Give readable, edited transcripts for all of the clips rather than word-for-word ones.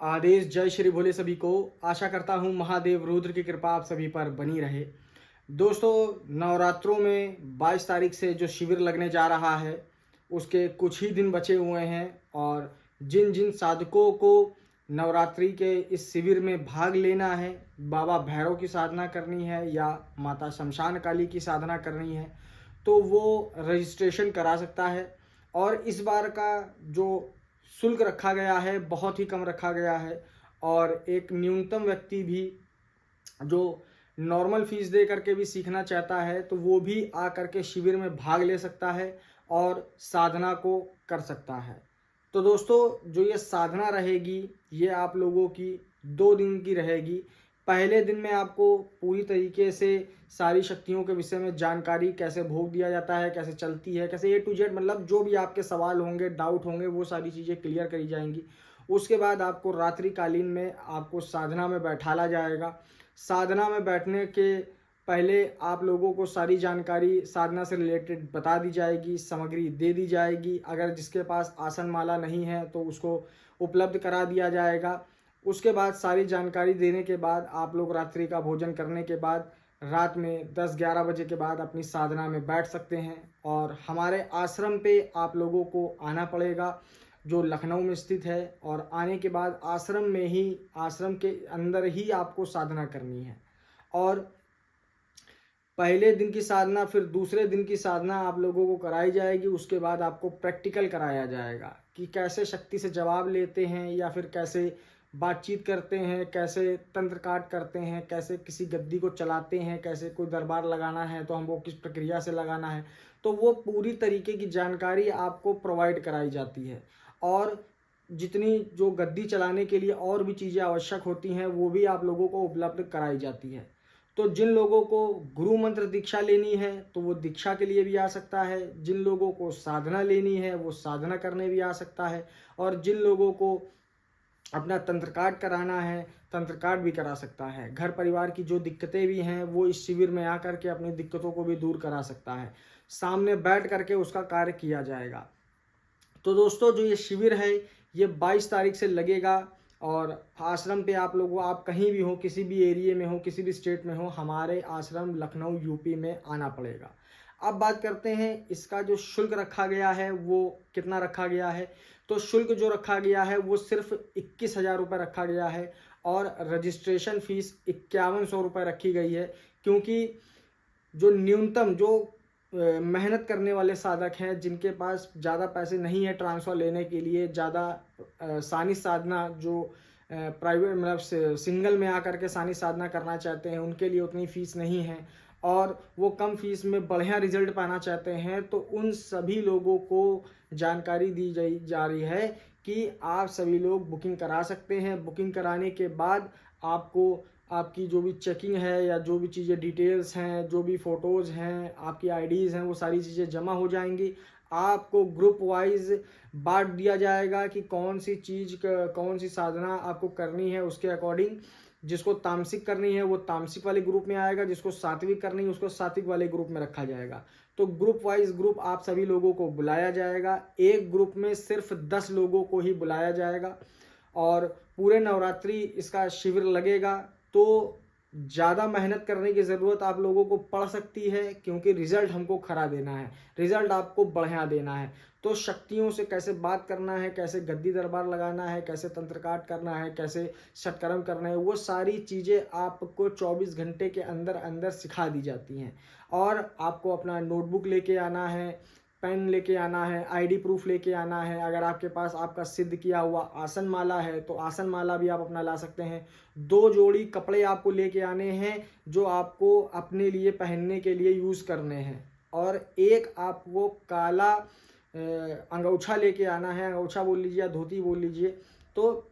आदेश जय श्री भोले सभी को। आशा करता हूँ महादेव रुद्र की कृपा आप सभी पर बनी रहे। दोस्तों, नवरात्रों में 22 तारीख से जो शिविर लगने जा रहा है उसके कुछ ही दिन बचे हुए हैं और जिन जिन साधकों को नवरात्रि के इस शिविर में भाग लेना है, बाबा भैरव की साधना करनी है या माता शमशान काली की साधना करनी है, तो वो रजिस्ट्रेशन करा सकता है। और इस बार का जो शुल्क रखा गया है बहुत ही कम रखा गया है और एक न्यूनतम व्यक्ति भी जो नॉर्मल फीस दे करके भी सीखना चाहता है तो वो भी आ करके शिविर में भाग ले सकता है और साधना को कर सकता है। तो दोस्तों, जो ये साधना रहेगी ये आप लोगों की 2 दिन की रहेगी। पहले दिन में आपको पूरी तरीके से सारी शक्तियों के विषय में जानकारी, कैसे भोग दिया जाता है, कैसे चलती है, कैसे A to Z, मतलब जो भी आपके सवाल होंगे, डाउट होंगे, वो सारी चीज़ें क्लियर करी जाएंगी। उसके बाद आपको रात्रिकालीन में आपको साधना में बैठाला जाएगा। साधना में बैठने के पहले आप लोगों को सारी जानकारी साधना से रिलेटेड बता दी जाएगी, सामग्री दे दी जाएगी। अगर जिसके पास आसन माला नहीं है तो उसको उपलब्ध करा दिया जाएगा। उसके बाद सारी जानकारी देने के बाद आप लोग रात्रि का भोजन करने के बाद रात में 10-11 बजे के बाद अपनी साधना में बैठ सकते हैं। और हमारे आश्रम पे आप लोगों को आना पड़ेगा जो लखनऊ में स्थित है, और आने के बाद आश्रम में ही, आश्रम के अंदर ही आपको साधना करनी है। और पहले दिन की साधना, फिर दूसरे दिन की साधना आप लोगों को कराई जाएगी। उसके बाद आपको प्रैक्टिकल कराया जाएगा कि कैसे शक्ति से जवाब लेते हैं या फिर कैसे बातचीत करते हैं, कैसे तंत्र काट करते हैं, कैसे किसी गद्दी को चलाते हैं, कैसे कोई दरबार लगाना है तो हमको किस प्रक्रिया से लगाना है। तो वो पूरी तरीके की जानकारी आपको प्रोवाइड कराई जाती है। और जितनी जो गद्दी चलाने के लिए और भी चीज़ें आवश्यक होती हैं वो भी आप लोगों को उपलब्ध कराई जाती है। तो जिन लोगों को गुरु मंत्र दीक्षा लेनी है तो वो दीक्षा के लिए भी आ सकता है। जिन लोगों को साधना लेनी है वो साधना करने भी आ सकता है। और जिन लोगों को अपना तंत्र कार्ड कराना है, तंत्र कार्ड भी करा सकता है। घर परिवार की जो दिक्कतें भी हैं वो इस शिविर में आकर के अपनी दिक्कतों को भी दूर करा सकता है। सामने बैठ करके उसका कार्य किया जाएगा। तो दोस्तों, जो ये शिविर है ये 22 तारीख से लगेगा और आश्रम पे आप लोगों, आप कहीं भी हो, किसी भी एरिया में हो, किसी भी स्टेट में हो, हमारे आश्रम लखनऊ यूपी में आना पड़ेगा। अब बात करते हैं इसका जो शुल्क रखा गया है वो कितना रखा गया है। तो शुल्क जो रखा गया है वो सिर्फ 21,000 रुपये रखा गया है और रजिस्ट्रेशन फीस 5100 रुपये रखी गई है। क्योंकि जो न्यूनतम, जो मेहनत करने वाले साधक हैं जिनके पास ज़्यादा पैसे नहीं है ट्रांसफ़र लेने के लिए, ज़्यादा सानी साधना जो प्राइवेट, मतलब सिंगल में आकर के सानी साधना करना चाहते हैं, उनके लिए उतनी फ़ीस नहीं है और वो कम फीस में बढ़िया रिजल्ट पाना चाहते हैं, तो उन सभी लोगों को जानकारी दी जा रही है कि आप सभी लोग बुकिंग करा सकते हैं। बुकिंग कराने के बाद आपको आपकी जो भी चेकिंग है या जो भी चीज़ें डिटेल्स हैं, जो भी फ़ोटोज़ हैं, आपकी आईडीज़ हैं, वो सारी चीज़ें जमा हो जाएंगी। आपको ग्रुप वाइज बांट दिया जाएगा कि कौन सी चीज़, कौन सी साधना आपको करनी है। उसके अकॉर्डिंग जिसको तामसिक करनी है वो तामसिक वाले ग्रुप में आएगा, जिसको सात्विक करनी है उसको सात्विक वाले ग्रुप में रखा जाएगा। तो ग्रुप वाइज ग्रुप आप सभी लोगों को बुलाया जाएगा। एक ग्रुप में सिर्फ 10 लोगों को ही बुलाया जाएगा और पूरे नवरात्रि इसका शिविर लगेगा। तो ज़्यादा मेहनत करने की ज़रूरत आप लोगों को पड़ सकती है क्योंकि रिज़ल्ट हमको खरा देना है, रिज़ल्ट आपको बढ़िया देना है। तो शक्तियों से कैसे बात करना है, कैसे गद्दी दरबार लगाना है, कैसे तंत्र काट करना है, कैसे सत्कर्म करना है, वो सारी चीज़ें आपको 24 घंटे के अंदर अंदर सिखा दी जाती हैं। और आपको अपना नोटबुक लेके आना है, पेन लेके आना है, आईडी प्रूफ लेके आना है। अगर आपके पास आपका सिद्ध किया हुआ आसन माला है तो आसन माला भी आप अपना ला सकते हैं। 2 जोड़ी कपड़े आपको लेके आने हैं जो आपको अपने लिए पहनने के लिए यूज़ करने हैं। और एक आपको काला अंगोछा लेके आना है, अंगोछा बोल लीजिए या धोती बोल लीजिए, तो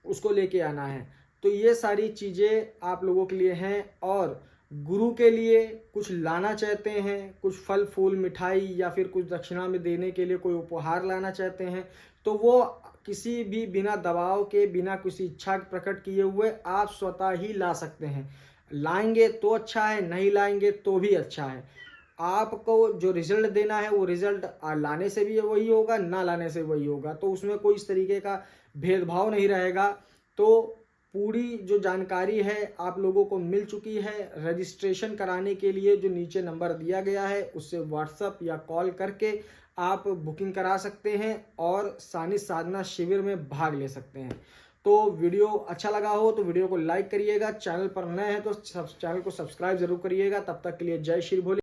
उसको लेके आना है। तो ये सारी चीज़ें आप लोगों के लिए हैं। और गुरु के लिए कुछ लाना चाहते हैं, कुछ फल फूल मिठाई या फिर कुछ दक्षिणा में देने के लिए कोई उपहार लाना चाहते हैं, तो वो किसी भी बिना दबाव के, बिना किसी इच्छा प्रकट किए हुए आप स्वतः ही ला सकते हैं। लाएंगे तो अच्छा है, नहीं लाएंगे तो भी अच्छा है। आपको जो रिजल्ट देना है वो रिजल्ट लाने से भी वही होगा, ना लाने से वही होगा। तो उसमें कोई इस तरीके का भेदभाव नहीं रहेगा तो पूरी जो जानकारी है आप लोगों को मिल चुकी है। रजिस्ट्रेशन कराने के लिए जो नीचे नंबर दिया गया है उससे व्हाट्सएप या कॉल करके आप बुकिंग करा सकते हैं और सानिध्य साधना शिविर में भाग ले सकते हैं। तो वीडियो अच्छा लगा हो तो वीडियो को लाइक करिएगा, चैनल पर नए हैं तो चैनल को सब्सक्राइब जरूर करिएगा। तब तक के लिए जय श्री भोले।